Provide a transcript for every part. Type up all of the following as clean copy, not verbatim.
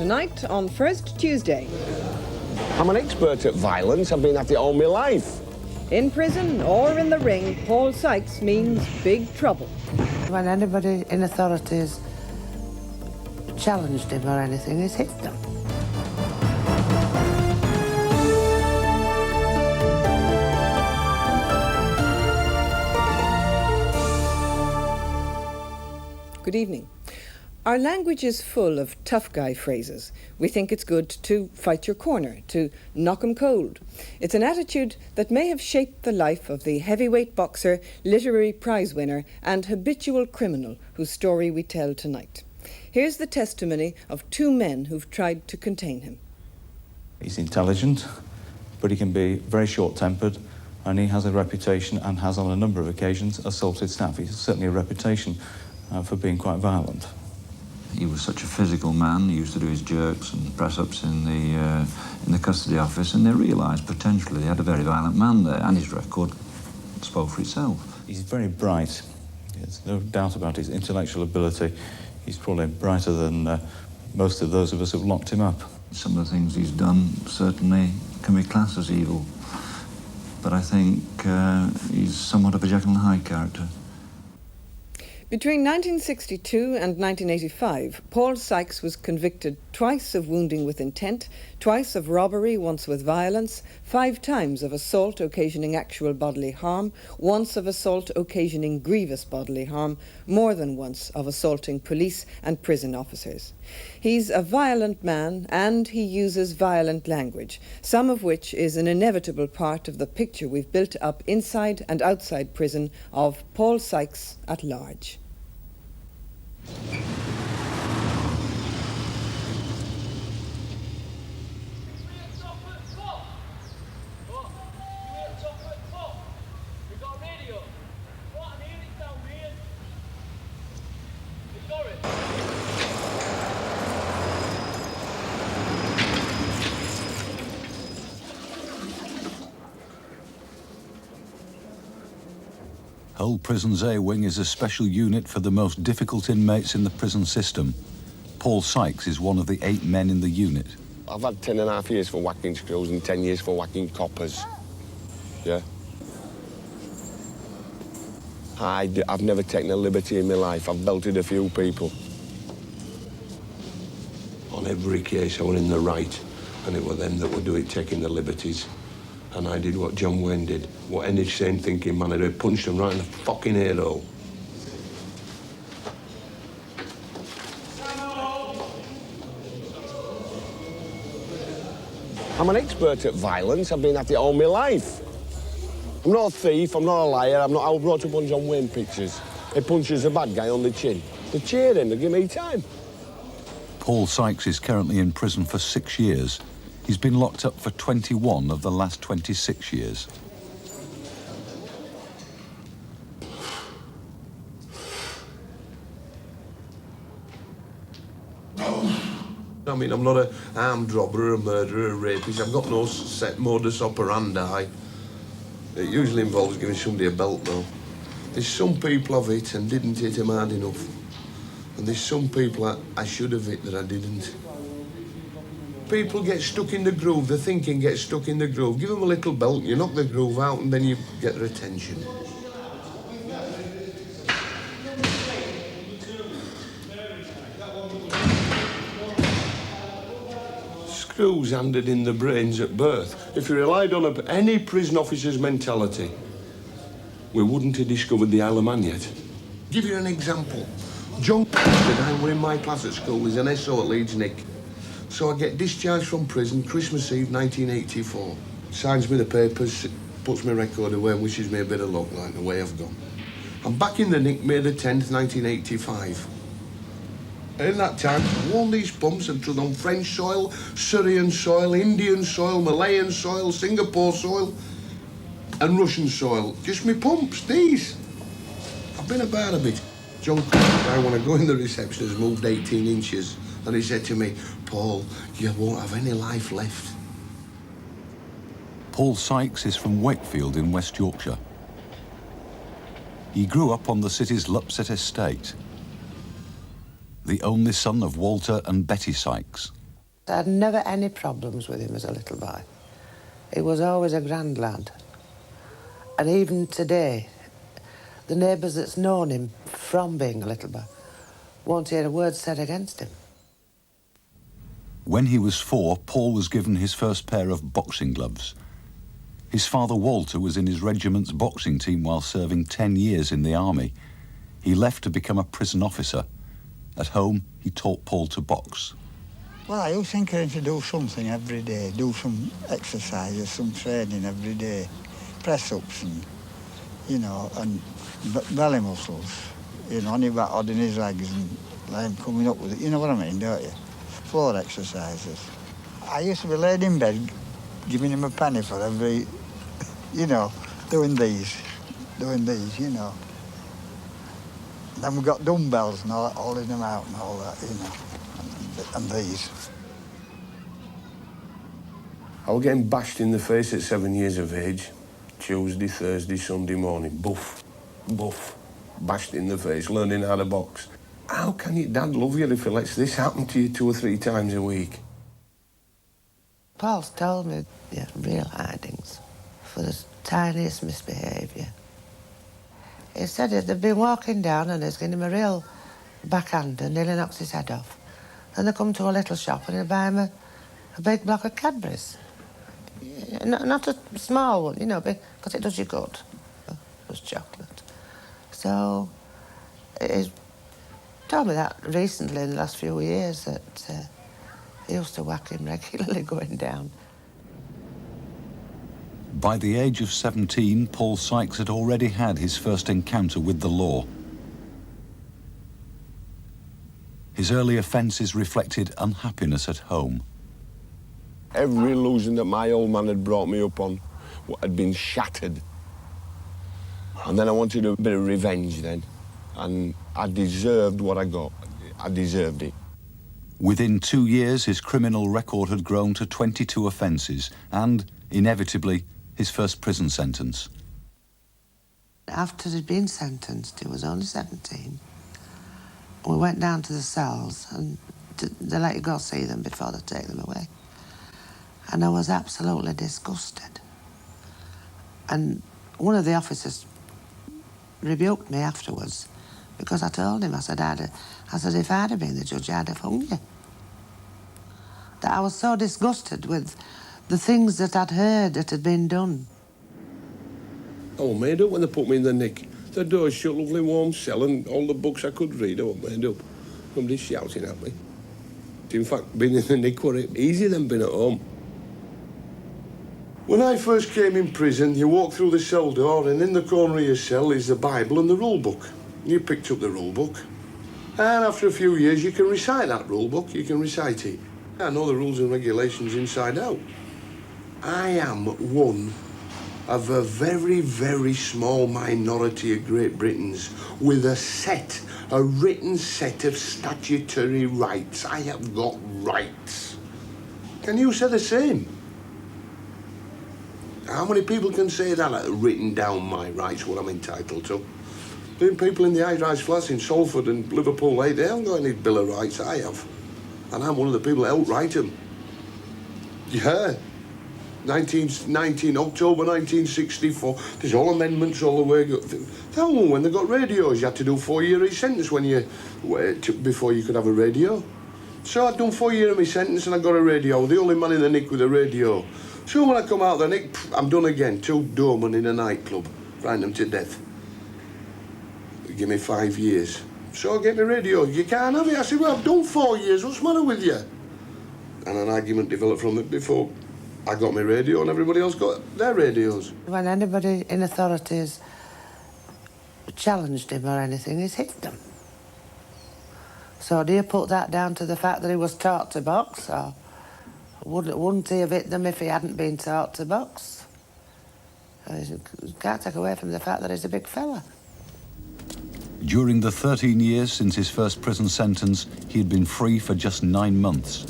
Tonight on First Tuesday. I'm an expert at violence. I've been at it all my life. In prison or in the ring, Paul Sykes means big trouble. When anybody in authorities challenged him or anything, he's hit them. Good evening. Our language is full of tough guy phrases. We think it's good to fight your corner, to knock 'em cold. It's an attitude that may have shaped the life of the heavyweight boxer, literary prize winner and habitual criminal whose story we tell tonight. Here's the testimony of two men who've tried to contain him. He's intelligent, but he can be very short-tempered, and he has a reputation and has on a number of occasions assaulted staff. He's certainly a reputation for being quite violent. He was such a physical man. He used to do his jerks and press-ups in the custody office, and they realised potentially they had a very violent man there, and his record spoke for itself. He's very bright. There's no doubt about his intellectual ability. He's probably brighter than most of those of us who've locked him up. Some of the things he's done certainly can be classed as evil, but I think he's somewhat of a Jekyll and Hyde character. Between 1962 and 1985, Paul Sykes was convicted twice of wounding with intent, twice of robbery, once with violence, 5 times of assault occasioning actual bodily harm, once of assault occasioning grievous bodily harm, more than once of assaulting police and prison officers. He's a violent man and he uses violent language, some of which is an inevitable part of the picture we've built up inside and outside prison of Paul Sykes at large. Hull Prison's A Wing is a special unit for the most difficult inmates in the prison system. Paul Sykes is one of the 8 men in the unit. I've had 10.5 years for whacking screws and 10 years for whacking coppers. Yeah. I've never taken a liberty in my life. I've belted a few people. On every case I was in the right, and it were them that would do it, taking the liberties. And I did what John Wayne did, what any sane thinking man would do, punched him right in the fucking ear hole. I'm an expert at violence. I've been at it all my life. I'm not a thief, I'm not a liar, I was brought up on John Wayne pictures. He punches a bad guy on the chin. They cheer him, they give me time. Paul Sykes is currently in prison for 6 years. He's been locked up for 21 of the last 26 years. I mean, I'm not a armed robber, a murderer, a rapist. I've got no set modus operandi. It usually involves giving somebody a belt, though. There's some people I've hit and didn't hit them hard enough. And there's some people I should have hit that I didn't. People get stuck in the groove, the thinking gets stuck in the groove. Give them a little belt, you knock the groove out, and then you get their attention. Screws handed in the brains at birth. If you relied on any prison officer's mentality, we wouldn't have discovered the Isle of Man yet. Give you an example. John said I were in my class at school, he's an SO at Leeds, Nick. So I get discharged from prison, Christmas Eve, 1984. Signs me the papers, puts my record away and wishes me a bit of luck, like the way I've gone. I'm back in the Nick, May the 10th, 1985. And in that time, I've worn these pumps and trod on French soil, Syrian soil, Indian soil, Malayan soil, Singapore soil, and Russian soil. Just me pumps, these. I've been about a bit. John, I want to go in the reception, has moved 18 inches. And he said to me, Paul, you won't have any life left. Paul Sykes is from Wakefield in West Yorkshire. He grew up on the city's Lupset estate, the only son of Walter and Betty Sykes. I had never any problems with him as a little boy. He was always a grand lad. And even today, the neighbours that's known him from being a little boy won't hear a word said against him. When he was 4, Paul was given his first pair of boxing gloves. His father Walter was in his regiment's boxing team while serving 10 years in the army. He left to become a prison officer. At home, he taught Paul to box. Well, I always encourage him to do something every day, do some exercises, some training every day, press-ups and, you know, and belly muscles, you know, only about odd in his legs and let him coming up with it, you know what I mean, don't you? Floor exercises. I used to be laid in bed giving him a penny for every, you know, doing these, you know. Then we got dumbbells and all that, holding them out and all that, you know, and these. I was getting bashed in the face at 7 years of age. Tuesday, Thursday, Sunday morning. Buff, buff, bashed in the face, learning how to box. How can your dad love you if he lets this happen to you 2 or 3 times a week? Paul's told me, yeah, real hidings for the tiniest misbehaviour. He said they'd been walking down and he's given him a real backhand and nearly knocks his head off. Then they come to a little shop and he'll buy him a big block of Cadbury's. Not a small one, you know, because it does you good. It was chocolate. So he's told me that recently in the last few years that he used to whack him regularly going down. By the age of 17, Paul Sykes had already had his first encounter with the law. His early offences reflected unhappiness at home. Every illusion that my old man had brought me up on had been shattered. And then I wanted a bit of revenge then. And I deserved what I got. I deserved it. Within 2 years, his criminal record had grown to 22 offences and, inevitably, his first prison sentence. After he'd been sentenced, he was only 17. We went down to the cells and they let you go see them before they take them away. And I was absolutely disgusted. And one of the officers rebuked me afterwards because I told him, I said, if I'd have been the judge, I'd have hung you. That I was so disgusted with the things that I'd heard that had been done. I was made up when they put me in the nick. The door shut, lovely warm cell, and all the books I could read, I was made up. Somebody shouting at me. In fact, being in the nick was easier than being at home. When I first came in prison, you walk through the cell door, and in the corner of your cell is the Bible and the rule book. You picked up the rule book, and after a few years, you can recite that rule book. You can recite it. I know the rules and regulations inside out. I am one of a very, very small minority of Great Britons with a written set of statutory rights. I have got rights. Can you say the same? How many people can say that? I've written down my rights, what I'm entitled to. Doing people in the high-rise flats in Salford and Liverpool Lake, they haven't got any Bill of Rights. I have. And I'm one of the people that helped write them. Yeah. 1919, October 1964. There's all amendments all the way. That one when they got radios, you had to do 4-year sentence before you could have a radio. So I'd done 4 years of my sentence and I got a radio. The only man in the nick with a radio. So when I come out of the nick, I'm done again. 2 doormen in a nightclub, frightened them to death. They give me 5 years. So I get my radio. You can't have it. I said, well, I've done 4 years. What's the matter with you? And an argument developed from it before I got my radio and everybody else got their radios. When anybody in authorities challenged him or anything, he's hit them. So do you put that down to the fact that he was taught to box, or wouldn't he have hit them if he hadn't been taught to box? You can't take away from the fact that he's a big fella. During the 13 years since his first prison sentence, he had been free for just 9 months.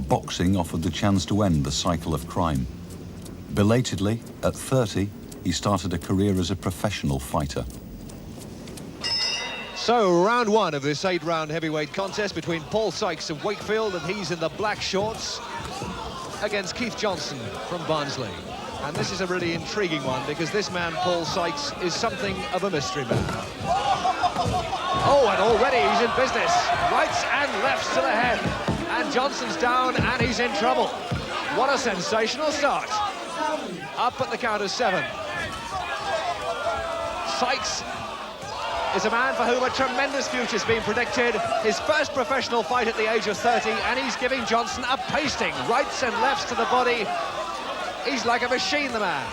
Boxing offered the chance to end the cycle of crime. Belatedly, at 30, he started a career as a professional fighter. So, round one of this 8-round heavyweight contest between Paul Sykes of Wakefield, and he's in the black shorts, against Keith Johnson from Barnsley. And this is a really intriguing one, because this man, Paul Sykes, is something of a mystery man. Oh, and already he's in business. Rights and lefts to the head. And Johnson's down, and he's in trouble. What a sensational start. Up at the count of 7. Sykes is a man for whom a tremendous future's been predicted. His first professional fight at the age of 30, and he's giving Johnson a pasting. Rights and lefts to the body. He's like a machine, the man.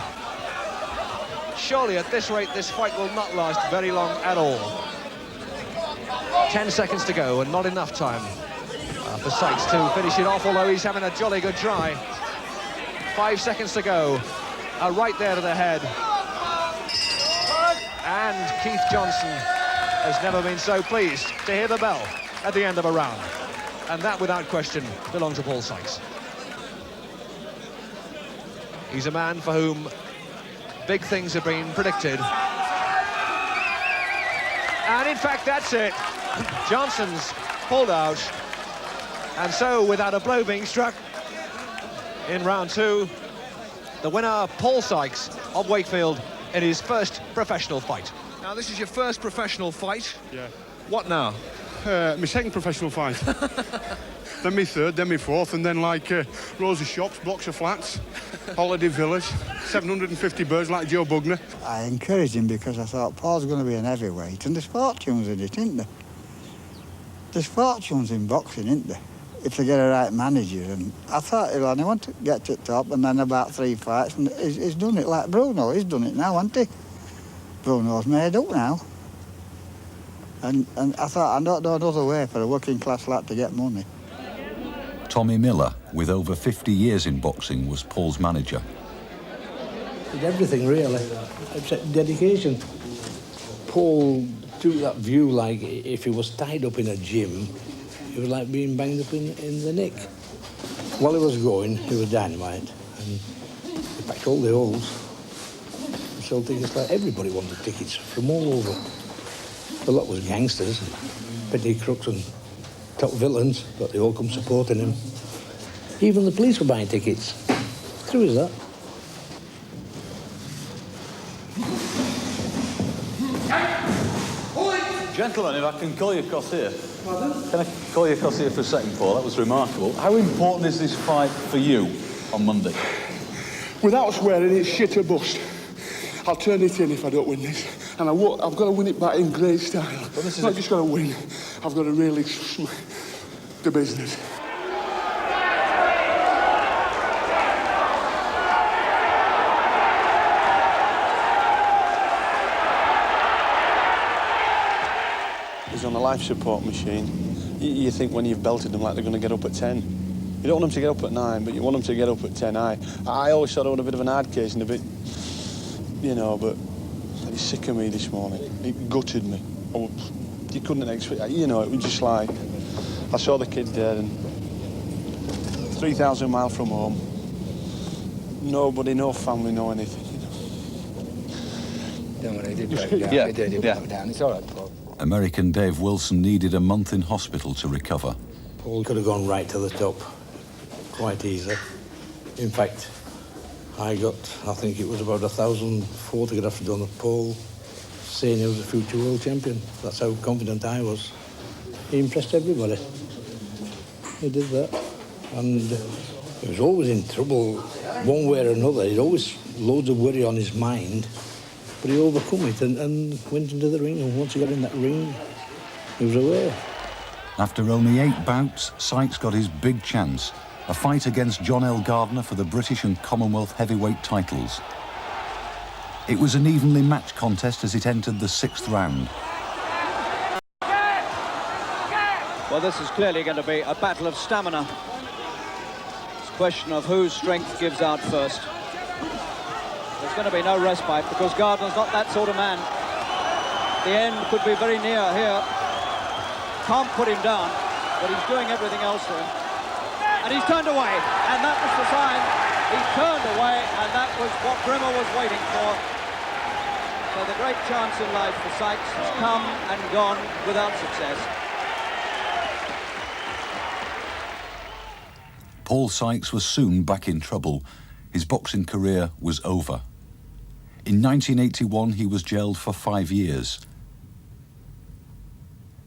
Surely, at this rate, this fight will not last very long at all. 10 seconds to go, and not enough time for Sykes to finish it off, although he's having a jolly good try. 5 seconds to go. Right there to the head. And Keith Johnson has never been so pleased to hear the bell at the end of a round. And that, without question, belongs to Paul Sykes. He's a man for whom big things have been predicted. And in fact, that's it. Johnson's pulled out. And so, without a blow being struck in round 2, the winner, Paul Sykes of Wakefield, in his first professional fight. Now, this is your first professional fight. Yeah. What now? My second professional fight. Then my third, then my fourth, and then like rows of shops, blocks of flats, holiday villas, 750 birds like Joe Bugner. I encouraged him because I thought Paul's going to be an heavyweight, and there's fortunes in it, isn't there? There's fortunes in boxing, isn't there? If they get a right manager, and I thought he'll only want to get to the top, and then about 3 fights, and he's done it like Bruno. He's done it now, hasn't he? Bruno's made up now. And I thought, I don't know another way for a working class lad to get money. Tommy Miller, with over 50 years in boxing, was Paul's manager. Did everything, really, except dedication. Paul took that view like if he was tied up in a gym, it was like being banged up in the neck. While he was going, he was dynamite, and he packed all the holes. He sold tickets like everybody wanted tickets from all over. A lot was gangsters, petty crooks and top villains, but they all come supporting him. Even the police were buying tickets. True as that. Gentlemen, if I can call you across here. Pardon? Can I call you across here for a second, Paul? That was remarkable. How important is this fight for you on Monday? Without swearing, it's shit or bust. I'll turn it in if I don't win this. And I've got to win it back in great style. Well, this is not just got to win. I've got to really the business. He's on a life support machine. You think when you've belted them like they're going to get up at 10. You don't want them to get up at 9, but you want them to get up at 10. I always thought I was a bit of an hard case and a bit, you know, but he's sick of me this morning. It gutted me. You couldn't expect, you know, it was just like, I saw the kid there and 3,000 miles from home. Nobody, no family, no anything, you know. Don't worry, he did break down. Yeah, He did break down. It's all right, Paul. American Dave Wilson needed a month in hospital to recover. Paul could have gone right to the top quite easily. In fact, I think it was about 1,000 photographs done of Paul saying he was a future world champion. That's how confident I was. He impressed everybody. He did that. And he was always in trouble one way or another. He'd always loads of worry on his mind. But he overcome it and went into the ring. And once he got in that ring, he was away. After only 8 bouts, Sykes got his big chance. A fight against John L. Gardner for the British and Commonwealth heavyweight titles. It was an evenly matched contest as it entered the 6th round. Well, this is clearly going to be a battle of stamina. It's a question of whose strength gives out first. There's going to be no respite because Gardner's not that sort of man. The end could be very near here. Can't put him down, but he's doing everything else for him. And he's turned away, and that was the sign. He turned away, and that was what Brimmer was waiting for. So the great chance in life for Sykes has come and gone without success. Paul Sykes was soon back in trouble. His boxing career was over. In 1981, he was jailed for 5 years.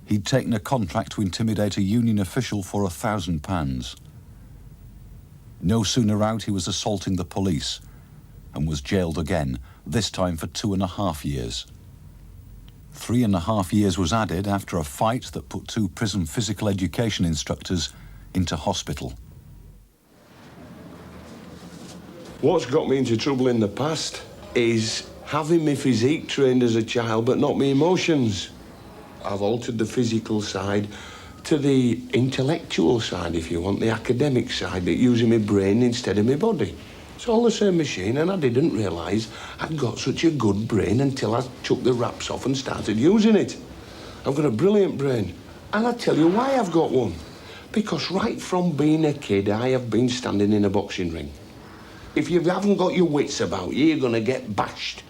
He'd taken a contract to intimidate a union official for £1,000. No sooner out, he was assaulting the police and was jailed again, this time for 2.5 years. 3.5 years was added after a fight that put 2 prison physical education instructors into hospital. What's got me into trouble in the past is having my physique trained as a child but not my emotions. I've altered the physical side to the intellectual side, if you want, the academic side, but using my brain instead of my body. It's all the same machine, and I didn't realise I'd got such a good brain until I took the wraps off and started using it. I've got a brilliant brain, and I'll tell you why I've got one. Because right from being a kid, I have been standing in a boxing ring. If you haven't got your wits about you, you're going to get bashed.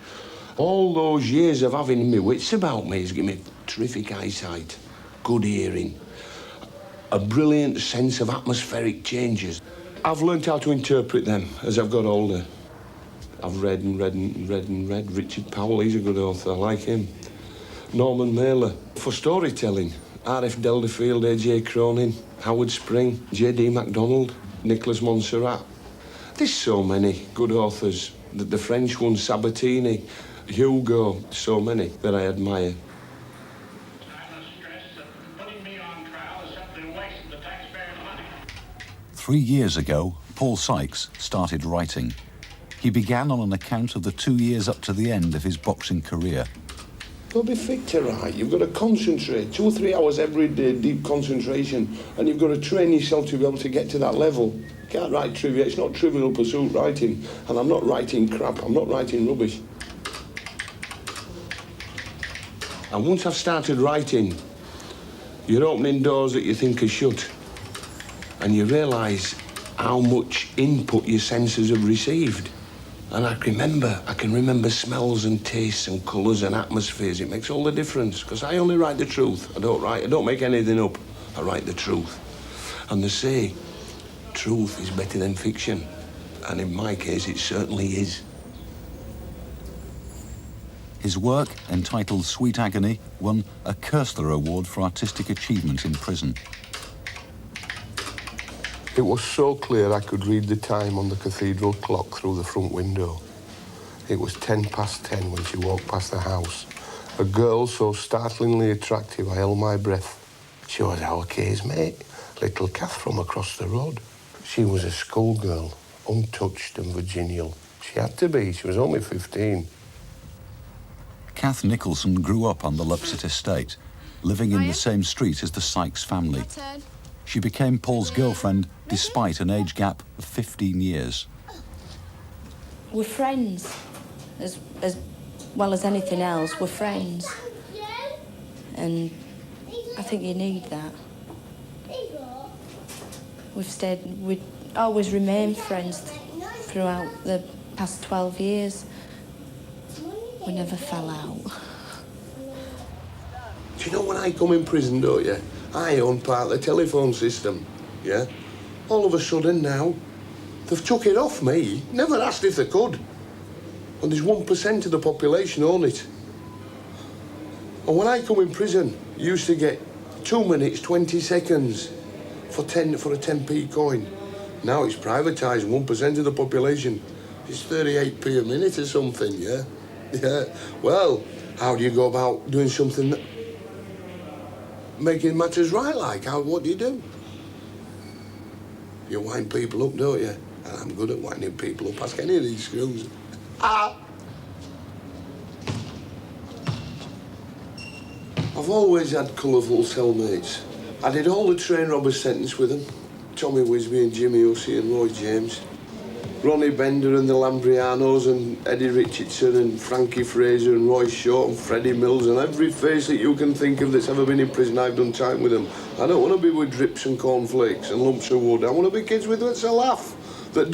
All those years of having my wits about me has given me terrific eyesight, good hearing, a brilliant sense of atmospheric changes. I've learned how to interpret them as I've got older. I've read and read and read and read. Richard Powell, he's a good author, I like him. Norman Mailer, for storytelling. R.F. Delderfield, A.J. Cronin, Howard Spring, J.D. MacDonald, Nicholas Montserrat. There's so many good authors. The French one, Sabatini, Hugo, so many that I admire. "3 years ago, Paul Sykes started writing. He began on an account of the 2 years up to the end of his boxing career. Don't be fit to write. You've got to concentrate. 2 or 3 hours every day, deep concentration, and you've got to train yourself to be able to get to that level. You can't write trivia. It's not Trivial Pursuit writing, and I'm not writing crap. I'm not writing rubbish. And once I've started writing, you're opening doors that you think are shut, and you realise how much input your senses have received. And I can remember smells and tastes and colours and atmospheres. It makes all the difference, because I only write the truth. I don't make anything up. I write the truth. And they say, truth is better than fiction. And in my case, it certainly is. His work, entitled Sweet Agony, won a Koestler Award for Artistic Achievement in prison. It was so clear I could read the time on the cathedral clock through the front window. It was 10:10 when she walked past the house. A girl so startlingly attractive I held my breath. She was our Kay's mate, little Kath from across the road. She was a schoolgirl, untouched and virginal. She had to be, she was only 15. Kath Nicholson grew up on the Lupset estate, living in the same street as the Sykes family. She became Paul's girlfriend despite an age gap of 15 years. We're friends, as well as anything else, we're friends. And I think you need that. We've always remained friends throughout the past 12 years. We never fell out. Do you know when I come in prison, don't you? I own part of the telephone system, yeah? All of a sudden now, they've took it off me. Never asked if they could. And there's 1% of the population own it. And when I come in prison, you used to get 2 minutes, 20 seconds for a 10p coin. Now it's privatised, 1% of the population. It's 38p a minute or something, yeah? Yeah. Well, how do you go about doing something that making matters right, like? What do you do? You wind people up, don't you? And I'm good at winding people up. Ask any of these screws. I've always had colourful cellmates. I did all the train robbers sentence with them. Tommy Wisby and Jimmy Hussey and Roy James. Ronnie Bender and the Lambrianos and Eddie Richardson and Frankie Fraser and Roy Short and Freddie Mills and every face that you can think of that's ever been in prison, I've done time with them. I don't want to be with drips and cornflakes and lumps of wood. I want to be kids with that's a laugh, that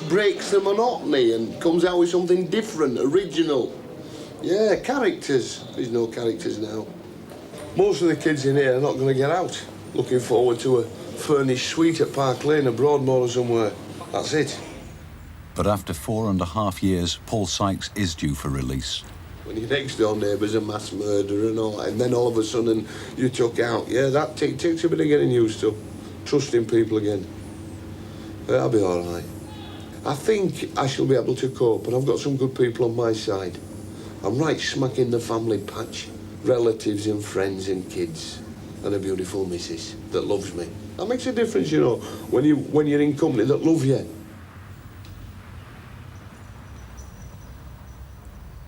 breaks the monotony and comes out with something different, original. Yeah, characters. There's no characters now. Most of the kids in here are not going to get out. Looking forward to a furnished suite at Park Lane or Broadmoor or somewhere. That's it. But after 4.5 years, Paul Sykes is due for release. When your next door neighbour's a mass murderer and all, and then all of a sudden you took out. Yeah, that takes a bit of getting used to. Trusting people again. But I'll be all right. I think I shall be able to cope, and I've got some good people on my side. I'm right smack in the family patch. Relatives and friends and kids. And a beautiful missus that loves me. That makes a difference, you know, when you're in company that love you.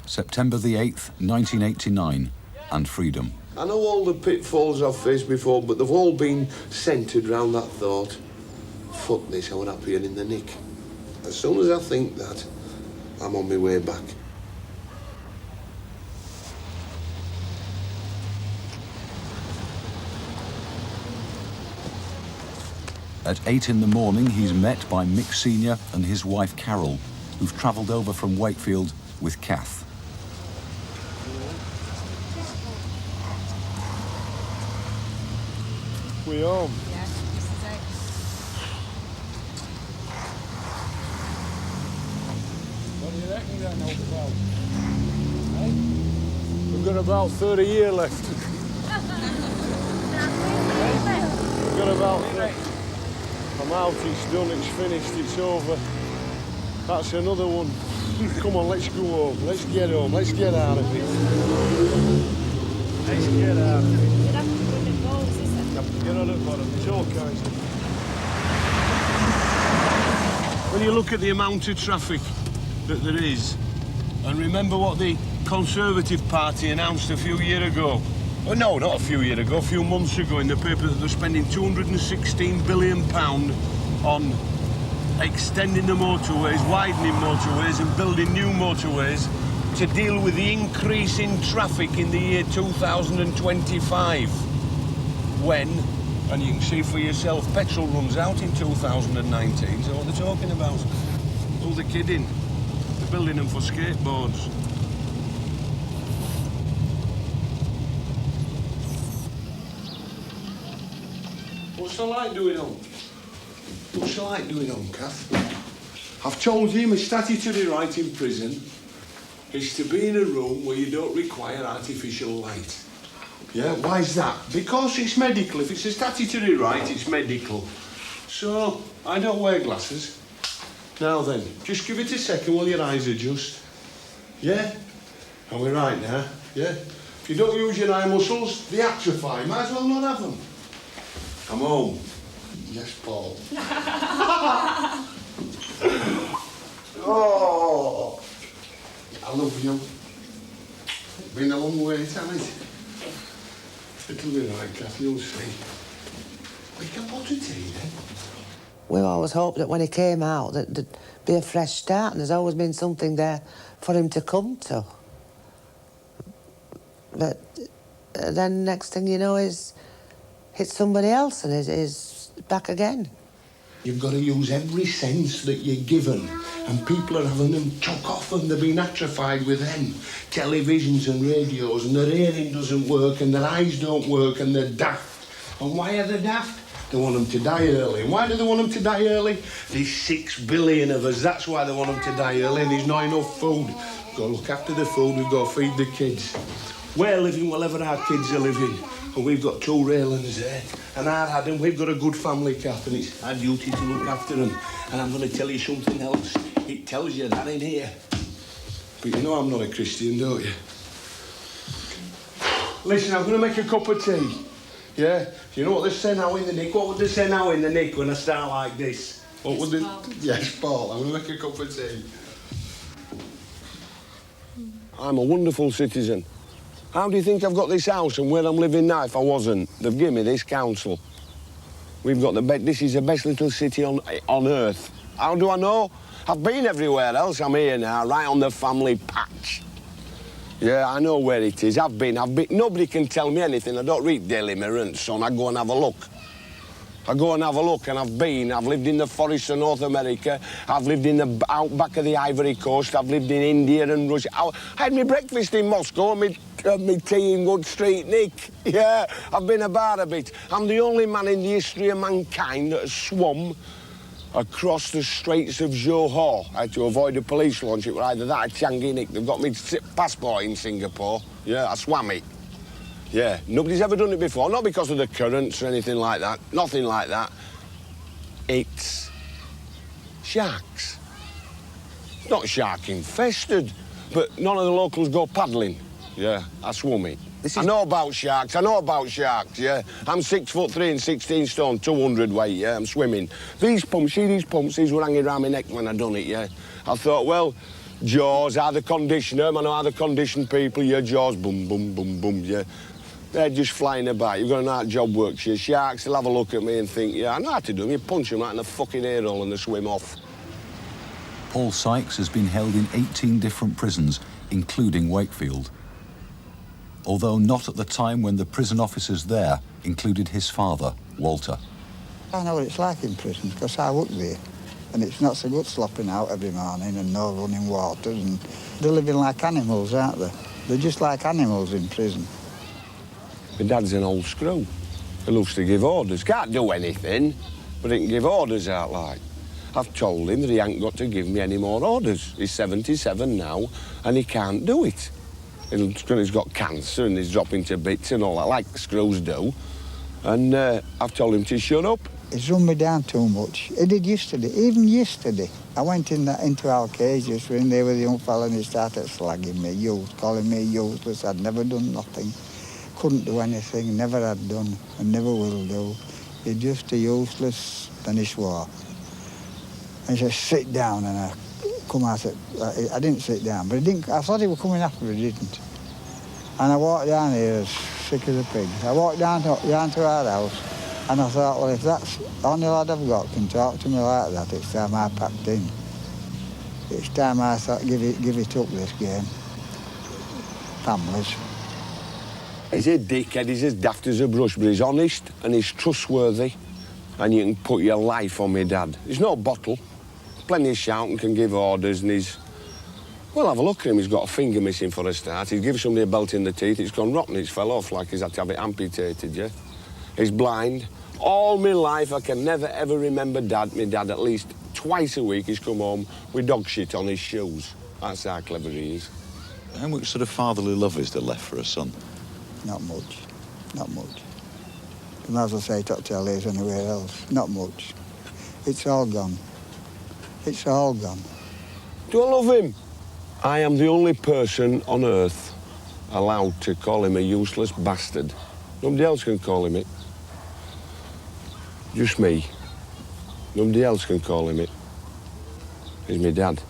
September the 8th, 1989, and freedom. I know all the pitfalls I've faced before, but they've all been centred round that thought. Fuck this, I would happier in the nick. As soon as I think that, I'm on my way back. At 8 in the morning, he's met by Mick Sr. and his wife Carol, who've travelled over from Wakefield with Kath. We home? Yeah, this is it. What do you reckon then, old pal? Hey? We've got about 30 years left. We've got about... I'm out, it's done, it's finished, it's over. That's another one. Come on, let's go home. Let's get home. Let's get out of it. Let's get out of it. Get on at the bottom. There's all kinds of... When you look at the amount of traffic that there is, and remember what the Conservative Party announced a few years ago. Oh, no, not a few years ago, a few months ago in the paper that they're spending £216 billion on extending the motorways, widening motorways and building new motorways to deal with the increase in traffic in the year 2025. When, and you can see for yourself, petrol runs out in 2019, so what they're talking about. All the kidding. They're building them for skateboards. What's the light doing on? What's the light doing on, Kath? I've told you my statutory right in prison is to be in a room where you don't require artificial light. Yeah, why is that? Because it's medical. If it's a statutory right, it's medical. So, I don't wear glasses. Now then, just give it a second while your eyes adjust. Yeah? Are we right now? Yeah? If you don't use your eye muscles, they atrophy. Might as well not have them. Come home. Yes, Paul. Oh, I love you. It's been a long wait, hasn't it? It'll be right, Kath, you'll see. We can pot of tea, then. We always hoped that when he came out that there'd be a fresh start, and there's always been something there for him to come to. But then next thing you know is hits somebody else and is back again. You've got to use every sense that you're given, and people are having them took off and they're being atrophied with them. Televisions and radios, and their hearing doesn't work, and their eyes don't work, and they're daft. And why are they daft? They want them to die early. And why do they want them to die early? There's 6 billion of us, that's why they want them to die early, and there's not enough food. We've got to look after the food, we've got to feed the kids. We're living wherever our kids are living. And we've got 2 railings there. And our Adam, we've got a good family, Kath, and it's our duty to look after them. And I'm going to tell you something else. It tells you that in here. But you know I'm not a Christian, don't you? Listen, I'm going to make a cup of tea. Yeah? You know what they say now in the nick? What would they say now in the nick when I start like this? What would they... Yes, Paul. I'm going to make a cup of tea. I'm a wonderful citizen. How do you think I've got this house and where I'm living now if I wasn't? They've given me this council. We've got the best... This is the best little city on earth. How do I know? I've been everywhere else. I'm here now, right on the family patch. Yeah, I know where it is. I've been. Nobody can tell me anything. I don't read Daily Mirror and Sun. I go and have a look. I go and have a look, and I've lived in the forests of North America, I've lived in the outback of the Ivory Coast, I've lived in India and Russia. I had my breakfast in Moscow and my tea in Wood Street, Nick. Yeah, I've been about a bit. I'm the only man in the history of mankind that has swum across the Straits of Johor. I had to avoid a police launch. It was either that or Changi, Nick. They've got me passport in Singapore. Yeah, I swam it. Yeah, nobody's ever done it before, not because of the currents or anything like that, nothing like that. It's sharks. It's not shark infested, but none of the locals go paddling. Yeah, I swum it. I know about sharks, yeah. I'm 6'3" and 16 stone, 200 weight, yeah, I'm swimming. These pumps, these were hanging around my neck when I done it, yeah. I thought, well, jaws are the conditioner, I know how to condition people, yeah, jaws, boom, boom, boom, boom, yeah. They're just flying about. You've got an art job works here. Sharks, they'll have a look at me and think, yeah, I know how to do them. You punch them right in the fucking ear hole and they swim off. Paul Sykes has been held in 18 different prisons, including Wakefield. Although not at the time when the prison officers there included his father, Walter. I know what it's like in prison, because I work there. And it's not so good slopping out every morning and no running water. And they're living like animals, aren't they? They're just like animals in prison. My dad's an old screw. He loves to give orders. Can't do anything, but he can give orders out like. I've told him that he ain't got to give me any more orders. He's 77 now, and he can't do it. He's got cancer and he's dropping to bits and all that, like the screws do. And I've told him to shut up. He's run me down too much. He did yesterday, even yesterday. I went into our cages when they were the young fella and he started slagging me, calling me useless. I'd never done nothing. Couldn't do anything, never had done, and never will do. You're just a useless, and he swore. And he said, sit down, and I come out. I didn't sit down, but I thought he was coming after me, he didn't. And I walked down here as sick as a pig. I walked down to our house, and I thought, well, if that's the only lad I've got can talk to me like that, it's time I packed in. It's time I thought, give it up, this game. Families. He's a dickhead, he's as daft as a brush, but he's honest and he's trustworthy. And you can put your life on my dad. He's no bottle. Plenty of shouting, can give orders, and he's... Well, have a look at him. He's got a finger missing for a start. He'd give somebody a belt in the teeth. It's gone rotten. It's fell off like he's had to have it amputated, yeah? He's blind. All my life, I can never, ever remember my dad at least twice a week he's come home with dog shit on his shoes. That's how clever he is. How much sort of fatherly love is there left for a son? Not much. Not much. You might as well say top tail lives anywhere else. Not much. It's all gone. It's all gone. Do I love him? I am the only person on earth allowed to call him a useless bastard. Nobody else can call him it. Just me. Nobody else can call him it. He's my dad.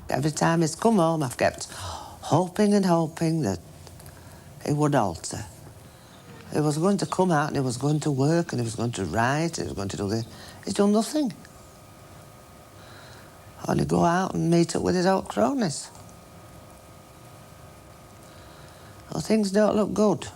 Every time he's come home, I've kept hoping and hoping that he would alter. He was going to come out and he was going to work and he was going to write and he was going to do this. He's done nothing. Only go out and meet up with his old cronies. Well, things don't look good.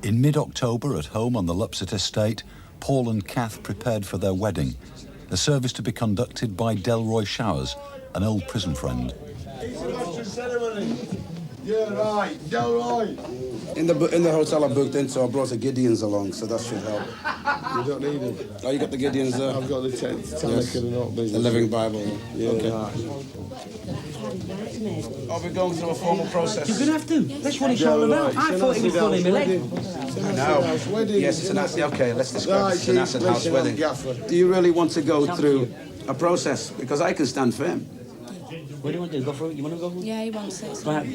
In mid-October, at home on the Lupset estate, Paul and Kath prepared for their wedding, a service to be conducted by Delroy Showers, an old prison friend. Yeah, right, Delroy. In the hotel I booked in, so I brought the Gideons along, so that should help. You don't need them. Oh, you got the Gideons there? I've got the Tanaka and not business. The Living Bible. Yeah, okay. right. Are we going through a formal process? You're going to have to. That's what it's all about. I thought he was pulling my leg. I know. Yes, it's an acid. Okay, let's describe it. It's an acid house wedding. Do you really want to go through a process? Because I can stand firm. What do you want to do? Go for it? You want to go? Yeah, he wants it. Right.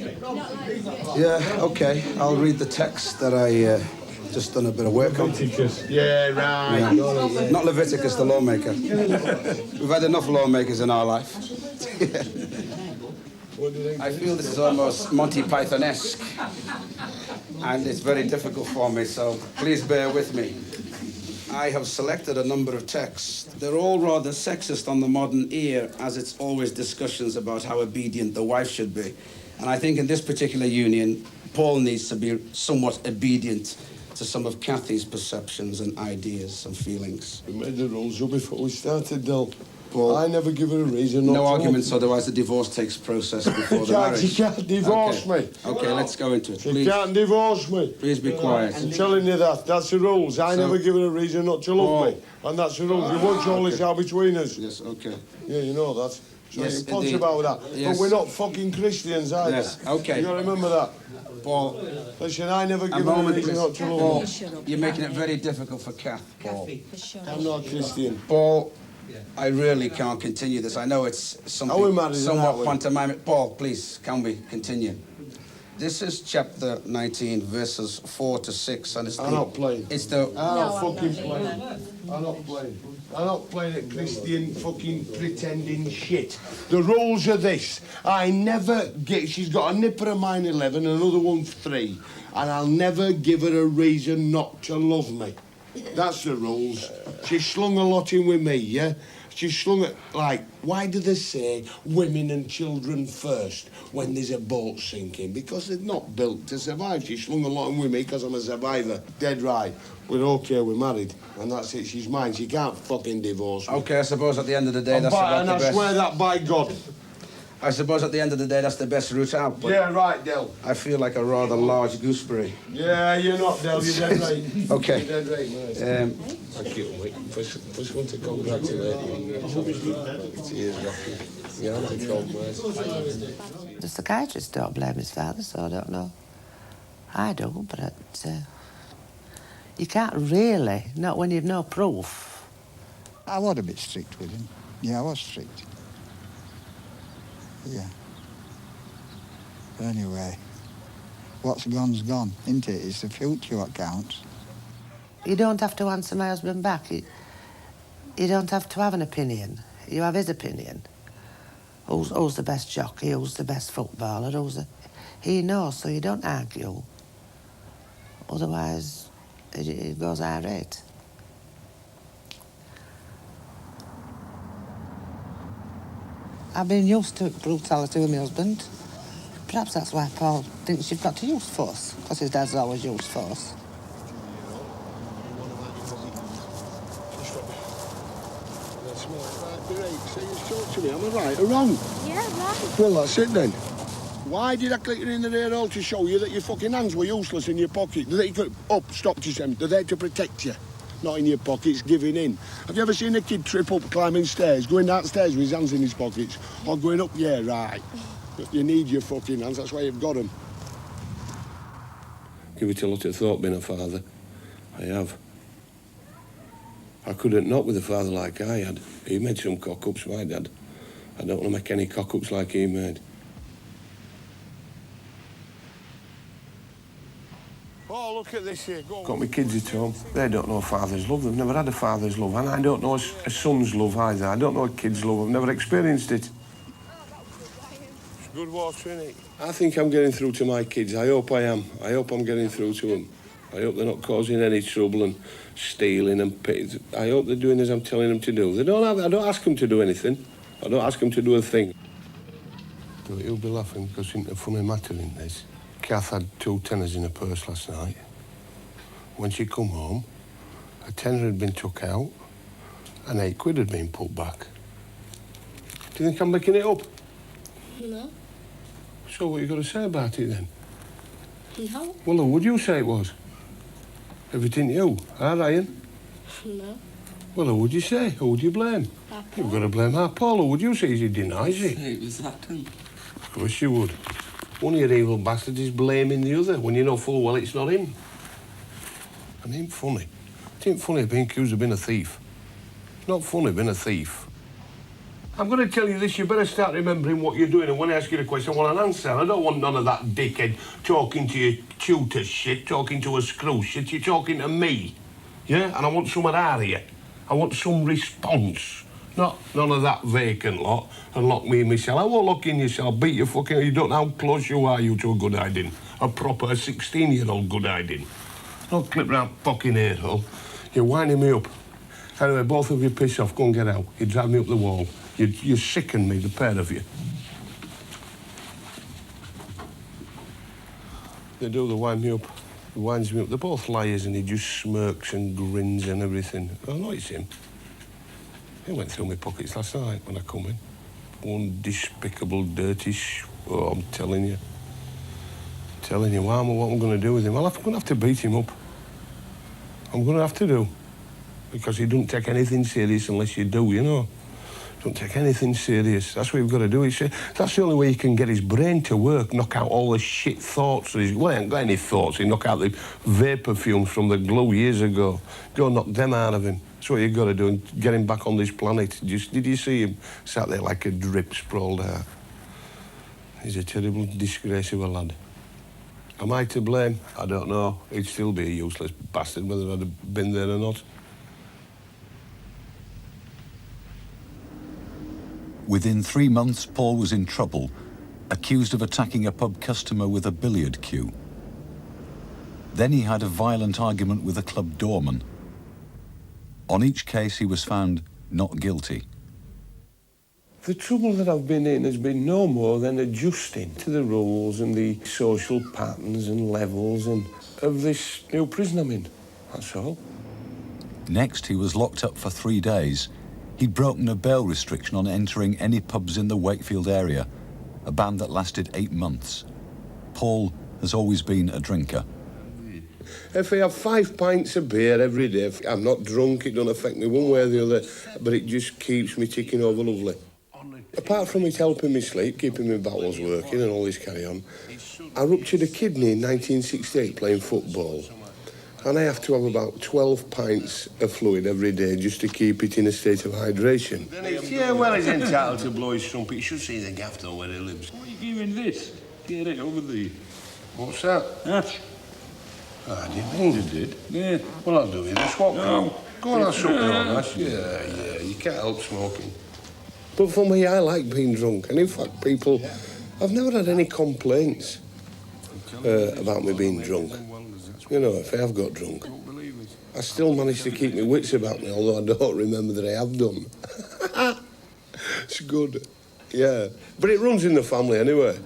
Yeah, okay. I'll read the text that I just done a bit of work on. Leviticus. Yeah, right. Yeah. Not Leviticus, the lawmaker. We've had enough lawmakers in our life. I feel this is almost Monty Python-esque, and it's very difficult for me, so please bear with me. I have selected a number of texts. They're all rather sexist on the modern ear, as it's always discussions about how obedient the wife should be. And I think in this particular union, Paul needs to be somewhat obedient to some of Kathy's perceptions and ideas and feelings. We made the rules up before we started, Del. Paul, I never give her a reason not to. No arguments, otherwise the divorce takes process before the marriage. You can't divorce me. Okay, let's go into it, please. You can't divorce me. Please be quiet. I'm telling you that. That's the rules. I never give her a reason not to love me. And that's the rules. You won't all this out between us. Yes, okay. Yeah, you know that. So yes, you punch about that. Yes. But we're not fucking Christians either. Yes, okay. You gotta remember that. Paul. Listen, I never give her a reason not to love Paul, me. you're making it very difficult for Kath, Paul. I'm not Christian. Paul, I really can't continue this. I know it's something somewhat pantomimic. Paul, please, can we continue? This is chapter 19, verses 4 to 6, and it's I'm not playing. It's the... I'm not fucking playing. I'm not playing. I'm not playing at Christian fucking pretending shit. The rules are this. I never get... She's got a nipper of mine 11, another one 3, and I'll never give her a reason not to love me. That's the rules. She slung a lot in with me, yeah? She slung it like, why do they say women and children first when there's a boat sinking? Because they're not built to survive. She slung a lot in with me because I'm a survivor. Dead right. We're okay, we're married. And that's it, she's mine. She can't fucking divorce me. Okay, I suppose at the end of the day, that's about the best... And I swear that by God. I suppose at the end of the day, that's the best route out, but... Yeah, right, Del. I feel like a rather large gooseberry. Yeah, you're not, Del. You're dead right. Okay. You're dead right, mate. Thank you, mate. First one to congratulate you. Cheers, Rocky. Yeah, I'm cold, mate. The psychiatrist don't blame his father, so I don't know. I don't, but you can't really, not when you've no proof. I was a bit strict with him. Yeah, I was strict. Yeah. But anyway, what's gone's gone, isn't it? It's the future what counts. You don't have to answer my husband back. You don't have to have an opinion. You have his opinion. Who's the best jockey, who's the best footballer, He knows, so you don't argue. Otherwise, it goes irate. I've been used to brutality with my husband. Perhaps that's why Paul thinks you've got to use force, because his dad's always used force. Am I right or wrong? Yeah, right. Well, that's it then. Why did I click you in the rear hole to show you that your fucking hands were useless in your pocket? They're there stop to them. They're there to protect you. Not in your pockets, giving in. Have you ever seen a kid trip up climbing stairs, going downstairs with his hands in his pockets? Or going up? Yeah, right. You need your fucking hands, that's why you've got them. Give it a lot of thought being a father. I have. I couldn't not with a father like I had. He made some cock-ups, my dad. I don't want to make any cock-ups like he made. Oh, look at this here. Go on. Got my kids at home. They don't know a father's love. They've never had a father's love. And I don't know a son's love either. I don't know a kid's love. I've never experienced it. It's good water, innit? I think I'm getting through to my kids. I hope I am. I hope I'm getting through to them. I hope they're not causing any trouble and stealing and pit. I hope they're doing as I'm telling them to do. I don't ask them to do anything. I don't ask them to do a thing. You'll be laughing because it's a funny matter in this. Kath had 2 tenors in her purse last night. when she come home, a tenner had been took out and £8 had been put back. Do you think I'm making it up? No. So what you got to say about it then? No. Well, who would you say it was? If it ain't you, Ryan? No. Well, who would you say? Who would you blame? You've got to blame our Paul. Who would you say? He denies it. It was that thing. Of course you would. One of your evil bastards is blaming the other when you know full well it's not him. And it ain't funny. It ain't funny being accused of being a thief. It's not funny being a thief. I'm going to tell you this, you better start remembering what you're doing, and when I ask you a question, I want an answer. I don't want none of that dickhead talking to your tutor shit, talking to a screw shit. You're talking to me, yeah? And I want some out of you. I want some response. Not none of that vacant lot and lock me in my cell. I won't lock in your cell. Beat you fucking... You don't know how close you are, you to a good hiding. A proper 16-year-old good hiding. Not clip round fucking ear hole. You're winding me up. Anyway, both of you piss off. Go and get out. You drive me up the wall. You sicken me, the pair of you. They do, they wind me up. He winds me up. They're both liars and he just smirks and grins and everything. I know it's him. He went through my pockets last night when I come in. One despicable, dirty Oh, I'm telling you. Telling you, what I'm going to do with him. I'm going to have to beat him up. I'm going to have to do. Because he don't take anything serious unless you do, you know. Don't take anything serious. That's what you've got to do. That's the only way you can get his brain to work, knock out all the shit thoughts. Well, he ain't got any thoughts. He knock out the vapour fumes from the glue years ago. Go knock them out of him. That's what you've got to do and get him back on this planet. Did you see him? Sat there like a drip sprawled out. He's a terrible disgrace of a lad. Am I to blame? I don't know. He'd still be a useless bastard whether I'd have been there or not. Within 3 months, Paul was in trouble, accused of attacking a pub customer with a billiard cue. Then he had a violent argument with a club doorman. On each case, he was found not guilty. The trouble that I've been in has been no more than adjusting to the rules and the social patterns and levels and of this new prison I'm in. That's all. Next, he was locked up for 3 days. He'd broken a bail restriction on entering any pubs in the Wakefield area, a ban that lasted 8 months. Paul has always been a drinker. If I have 5 pints of beer every day, if I'm not drunk, it don't affect me one way or the other, but it just keeps me ticking over lovely. Apart from it helping me sleep, keeping my bowels working and all this carry on, I ruptured a kidney in 1968 playing football. And I have to have about 12 pints of fluid every day just to keep it in a state of hydration. Yeah, well, he's entitled to blow his trumpet. You should see the gaff though where he lives. What are you giving this? Get it over there. What's that? That. I didn't think you did. Yeah. Well, I'll do it. Let's swap. No. Go on, I'll something on that. Yeah, you can't help smoking. But for me, I like being drunk. And in fact, people... I've never had any complaints about me being drunk. You know, if I have got drunk, I still manage to keep my wits about me, although I don't remember that I have done. It's good, yeah. But it runs in the family anyway.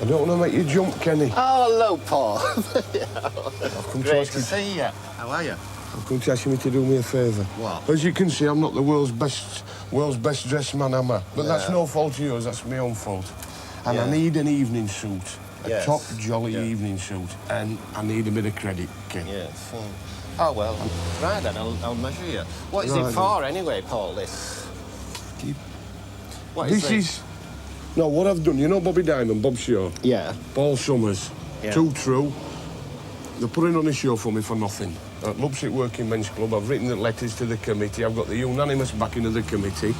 I don't want to make you jump, Kenny. Oh, hello, Paul. I've come Great to to see you. How are you? I've come to ask you to do me a favour. What? As you can see, I'm not the world's best dressed man, am I? But that's no fault of yours, that's my own fault. And I need an evening suit. A top jolly evening suit. And I need a bit of credit, Ken. Yes. Oh, well, right then, I'll measure you. What is it for, anyway, Paul, this? What is this? No, what I've done, you know Bobby Diamond, Bob Shaw? Yeah. Paul Summers. Yeah. Too true. They're putting on a show for me for nothing. At Lupsick Working Men's Club, I've written the letters to the committee. I've got the unanimous backing of the committee.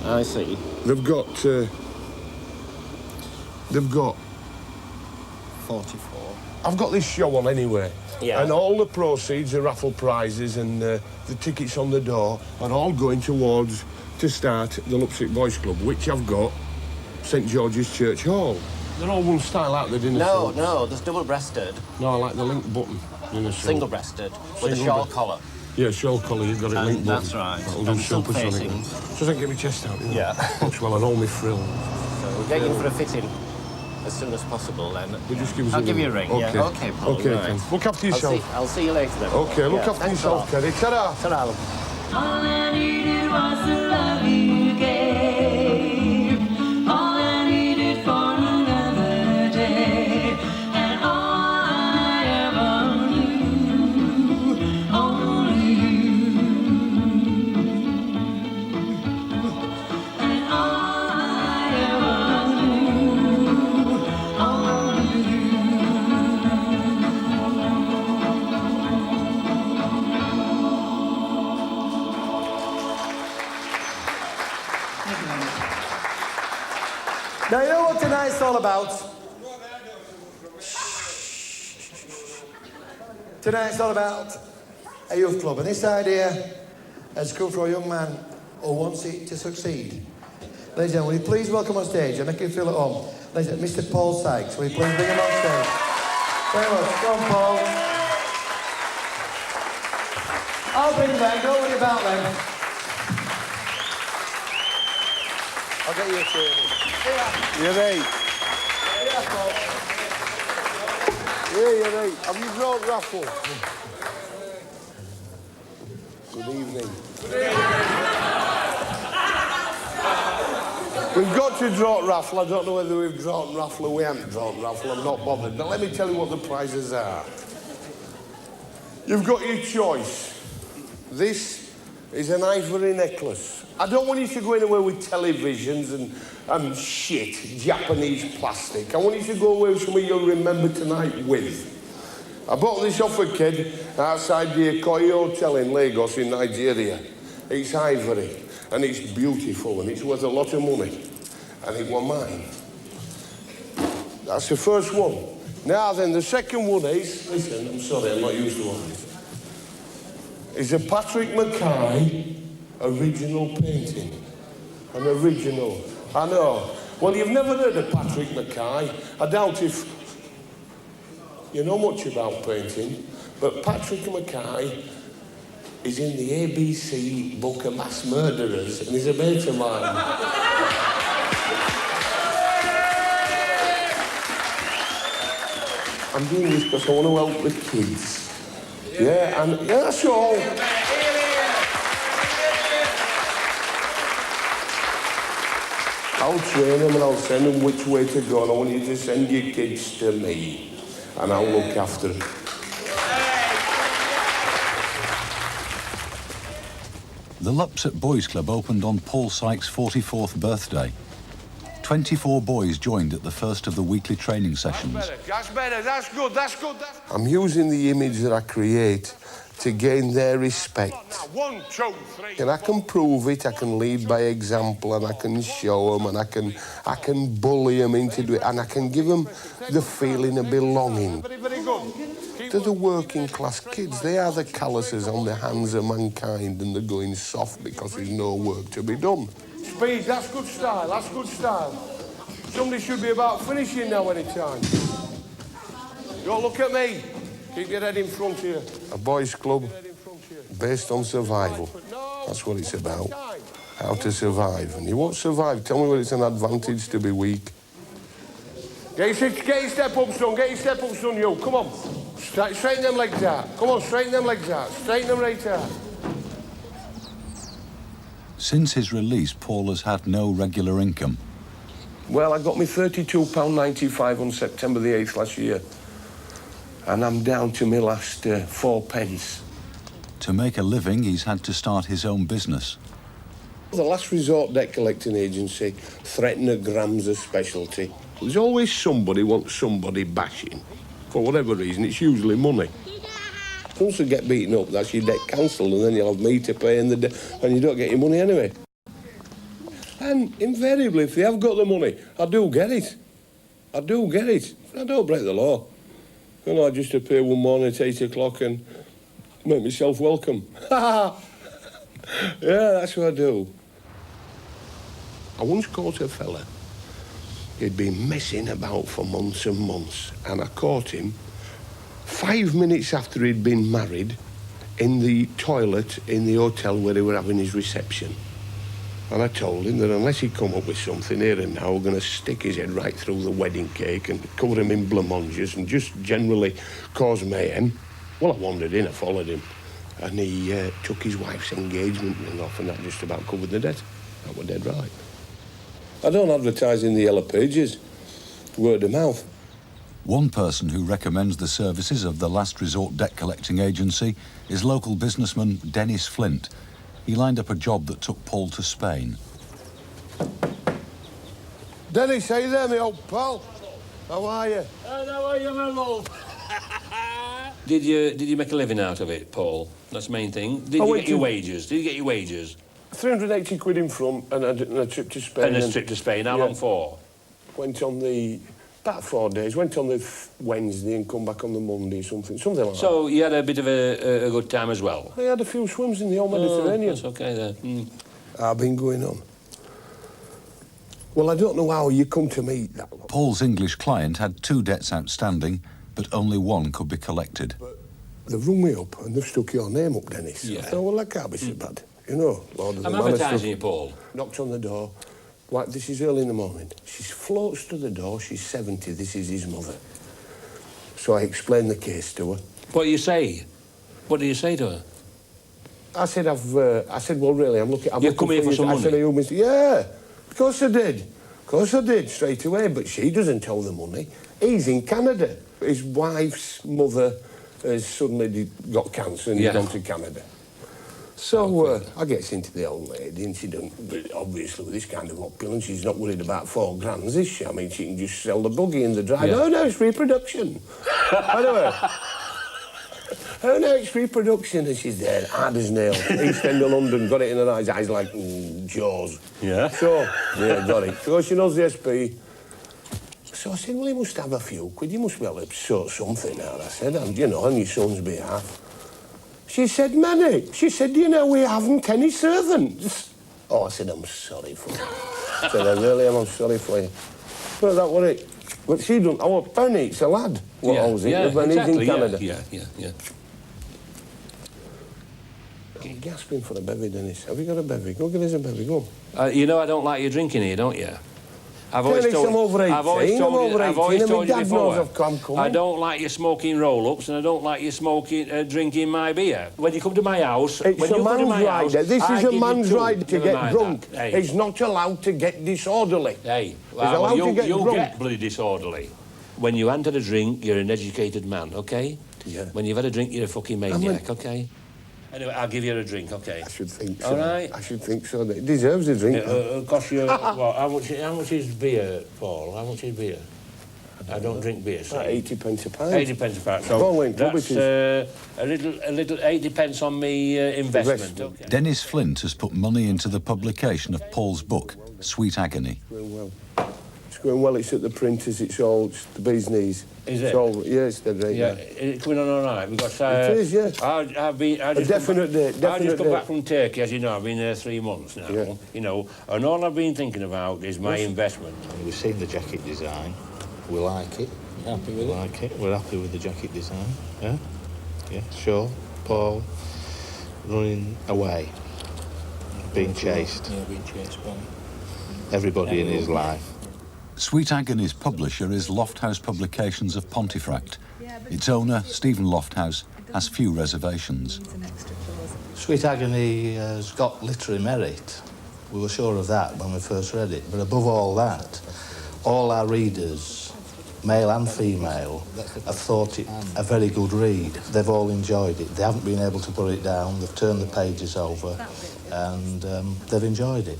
I see. They've got 44. I've got this show on anyway. Yeah. And all the proceeds, the raffle prizes and the tickets on the door are all going towards to start the Lupsick Boys Club, which I've got St George's Church Hall. They're all one style out there, didn't they? No, there's double-breasted. No, I like the link button. Single-breasted, with a shawl collar. Yeah, show collar, you've got it linked. That's right. That'll do And supersonic. facing. So I can get my chest out, you know? Yeah. Looks well and all my frills. So we'll get you for a fitting as soon as possible then. You just give us I'll give you a ring. Okay. Yeah. Okay, Paul. Okay, right. Ken. Look after yourself. I'll see you later then. Okay, look Yeah, after thanks a yourself, lot. Kenny. Ta-ra. Ta-ra. All I needed was the love you gave. All I needed for another day. And all I ever knew, only you. And all I ever knew, only you. Now, you know what tonight's all about? Tonight's all about a youth club, and this idea has come from a young man who wants it to succeed. Ladies and gentlemen, will you please welcome on stage and make him feel at home, ladies and Mr. Paul Sykes. Will you please bring him on stage? Very much. Come on, Paul. I'll bring them. Don't worry about them. I'll get you a table. You're right. Yeah, you're right. Have you brought raffle? Good evening. We've got to draw raffle. I don't know whether we've drawn raffle or we haven't drawn raffle. I'm not bothered. But let me tell you what the prizes are. You've got your choice. This is an ivory necklace. I don't want you to go anywhere with televisions and shit, Japanese plastic. I want you to go away with something you'll remember tonight with. I bought this off a kid outside the Ikoyi Hotel in Lagos in Nigeria. It's ivory, and it's beautiful, and it's worth a lot of money. And it was mine. That's the first one. Now then, the second one is, listen, I'm sorry, I'm not used to all this. It's a Patrick Mackay original painting. An original. I know. Well, you've never heard of Patrick Mackay. I doubt if you know much about painting, but Patrick Mackay is in the ABC book of mass murderers, and he's a mate of mine. I'm doing this because I want to help the kids. Yeah, and yeah, that's all. I'll train them and I'll send them which way to go, and I want you to send your kids to me, and I'll look after them. The Lupset Boys Club opened on Paul Sykes' 44th birthday. 24 boys joined at the first of the weekly training sessions. That's better, that's good, that's good. I'm using the image that I create to gain their respect. Now, 1, 2, 3. And I can prove it, I can lead by example, and I can show them, and I can bully them into it, and I can give them the feeling of belonging. Very, very good. To the working class kids, they are the calluses on the hands of mankind, and they're going soft because there's no work to be done. Speed, that's good style, that's good style. Somebody should be about finishing now any time. Don't look at me. Keep your head in front of you. A boys' club based on survival. That's what it's about. How to survive. And you won't survive. Tell me whether it's an advantage to be weak. Get your step up, son. Get your step up, son, you. Come on. Straighten them legs out. Come on, straighten them legs out. Straighten them right out. Since his release, Paul has had no regular income. Well, I got me £32.95 on September the 8th last year. And I'm down to my last 4 pence. To make a living, he's had to start his own business. The last resort debt collecting agency, Threatener Graham's a specialty. There's always somebody wants somebody bashing. For whatever reason, it's usually money. Once you get beaten up, that's your debt cancelled, and then you'll have me to pay and you don't get your money anyway. And invariably, if they have got the money, I do get it. I do get it. I don't break the law. And I just appear one morning at 8 o'clock and make myself welcome. Yeah, that's what I do. I once caught a fella. He'd been messing about for months and months, and I caught him 5 minutes after he'd been married in the toilet in the hotel where he were having his reception. And I told him that unless he'd come up with something here and now, we're going to stick his head right through the wedding cake and cover him in blancmanges and just generally cause mayhem. Well, I wandered in, I followed him, and he took his wife's engagement ring off, and that just about covered the debt. That was dead right. I don't advertise in the Yellow Pages. Word of mouth. One person who recommends the services of the Last Resort Debt Collecting Agency is local businessman Dennis Flint. He lined up a job that took Paul to Spain. Dennis, hey there, my old pal. How are you? How are you, my love? Did you make a living out of it, Paul? That's the main thing. Did you get your wages? Did you get your wages? 380 quid in front and a trip to Spain. And a trip to Spain. How long for? Went on about 4 days. Went on the Wednesday and come back on the Monday, something like that. So you had a bit of a good time as well? I had a few swims in the old Mediterranean. That's okay then. I've been going on. Well, I don't know how you come to meet that. Paul's English client had 2 debts outstanding, but only one could be collected. They've rung me up and they've stuck your name up, Dennis. Yeah. I thought, well, that can't be so bad. You know, Lord of the I'm Manor advertising stuff. you, Paul. Knocked on the door. Like, this is early in the morning. She floats to the door. She's 70. This is his mother. So I explained the case to her. What do you say? What do you say to her? I said, well, really, I'm looking... You've come here for some money? I said, yeah, of course I did. Of course I did, straight away. But she doesn't owe the money. He's in Canada. His wife's mother has suddenly got cancer and he's gone to Canada. So I gets into the old lady and she doesn't... But obviously, with this kind of opulence, she's not worried about 4 grand, is she? I mean, she can just sell the buggy in the drive. Yeah. Oh, no, it's reproduction. Anyway... Oh, no, it's reproduction. And she's there, hard as nails. East End of London, got it in her eyes like Jaws. Yeah? So, yeah, got it. So she knows the SP. So I said, well, you must have a few quid. You must be able to sort something out, I said, and, you know, on your son's behalf. She said, Manny, she said, you know, we haven't any servants. Oh, I said, I'm sorry for you. I said, I really am, I'm sorry for you. But that was it. But she don't... Oh, Penny, it's a lad. What owes it? When he's in Canada. Yeah. You're gasping for a bevy, Dennis. Have you got a bevy? Go get us a bevy, go. You know I don't like you drinking here, don't you? I'm over 18. I've always told you before. Coming. I don't like you smoking roll-ups and I don't like you smoking, drinking my beer. When you come to my house... It's a man's right. This is a man's right to get drunk. Hey. He's not allowed to get disorderly. Hey, well, you'll get bloody disorderly. When you enter a drink, you're an educated man, OK? Yeah. When you've had a drink, you're a fucking maniac, OK? Anyway, I'll give you a drink, OK? I should think so. All right? I should think so. It deserves a drink. It'll cost you... well, how much is beer, Paul? How much is beer? I don't drink beer, so... 80 pence a pint. 80 pence a pint. So that's a little 80 pence on me investment. Okay. Dennis Flint has put money into the publication of Paul's book, Sweet Agony. It's going well. It's at the printers. It's the bee's knees. Is it's it? All, yeah, it's dead right. Yeah, it's coming on all right. We've got... it is, yeah. I've just definite date. I just come back from Turkey, as you know. I've been there 3 months now. Yeah. You know, and all I've been thinking about is my investment. We've seen the jacket design. We like it. You happy with it? Like it. We're happy with the jacket design. Yeah? Yeah, sure. Paul running away. Being chased. Yeah, being chased by... Everybody in his life. Sweet Agony's publisher is Lofthouse Publications of Pontefract. Its owner, Stephen Lofthouse, has few reservations. Sweet Agony has got literary merit. We were sure of that when we first read it. But above all that, all our readers, male and female, have thought it a very good read. They've all enjoyed it. They haven't been able to put it down. They've turned the pages over and they've enjoyed it.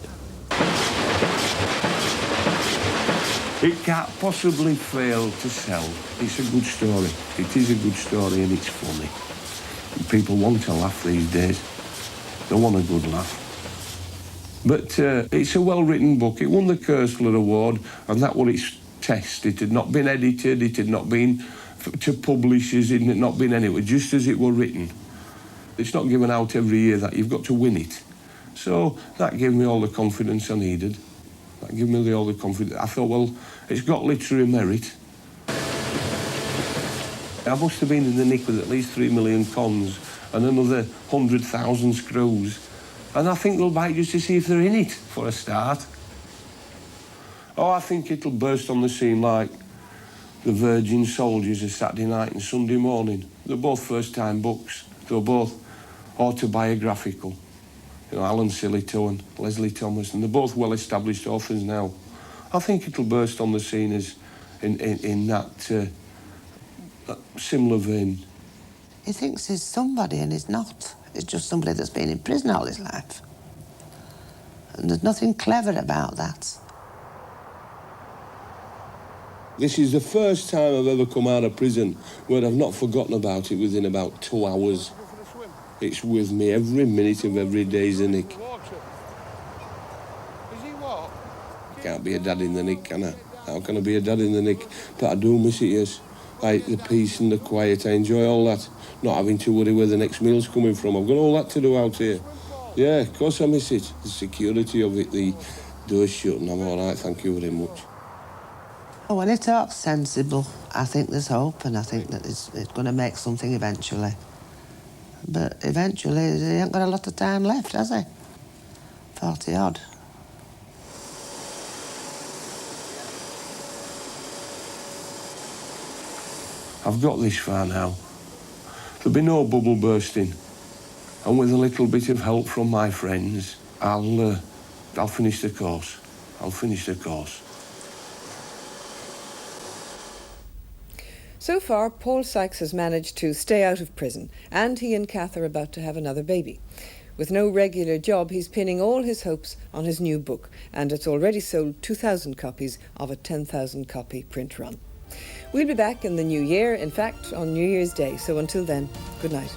It can't possibly fail to sell. It's a good story. It is a good story and it's funny. And people want to laugh these days. They want a good laugh. But it's a well-written book. It won the Kersler Award, and that was its test. It had not been edited, it had not been to publishers, it had not been anywhere, just as it were written. It's not given out every year that you've got to win it. So that gave me all the confidence I needed. That gave me all the confidence. I thought, well, it's got literary merit. I must have been in the nick with at least 3 million cons and another 100,000 screws. And I think they'll bite just to see if they're in it, for a start. Oh, I think it'll burst on the scene like The Virgin Soldiers of Saturday Night and Sunday Morning. They're both first-time books. They're both autobiographical. You know, Alan Sillitoe and Leslie Thomas, and they're both well-established authors now. I think it'll burst on the scene as in that similar vein. He thinks he's somebody and he's not. He's just somebody that's been in prison all his life. And there's nothing clever about that. This is the first time I've ever come out of prison where I've not forgotten about it within about 2 hours. It's with me every minute of every day, Nick. Can't be a dad in the nick, can I? How can I be a dad in the nick? But I do miss it, yes. Like the peace and the quiet, I enjoy all that. Not having to worry where the next meal's coming from. I've got all that to do out here. Yeah, of course I miss it. The security of it, the doors shut, and I'm all right, thank you very much. Oh, when he talks sensible, I think there's hope, and I think that it's going to make something eventually. But eventually, he ain't got a lot of time left, has he? 40 odd. I've got this far now. There'll be no bubble bursting. And with a little bit of help from my friends, I'll finish the course. I'll finish the course. So far, Paul Sykes has managed to stay out of prison, and he and Kath are about to have another baby. With no regular job, he's pinning all his hopes on his new book, and it's already sold 2,000 copies of a 10,000 copy print run. We'll be back in the new year, in fact, on New Year's Day, so until then, good night.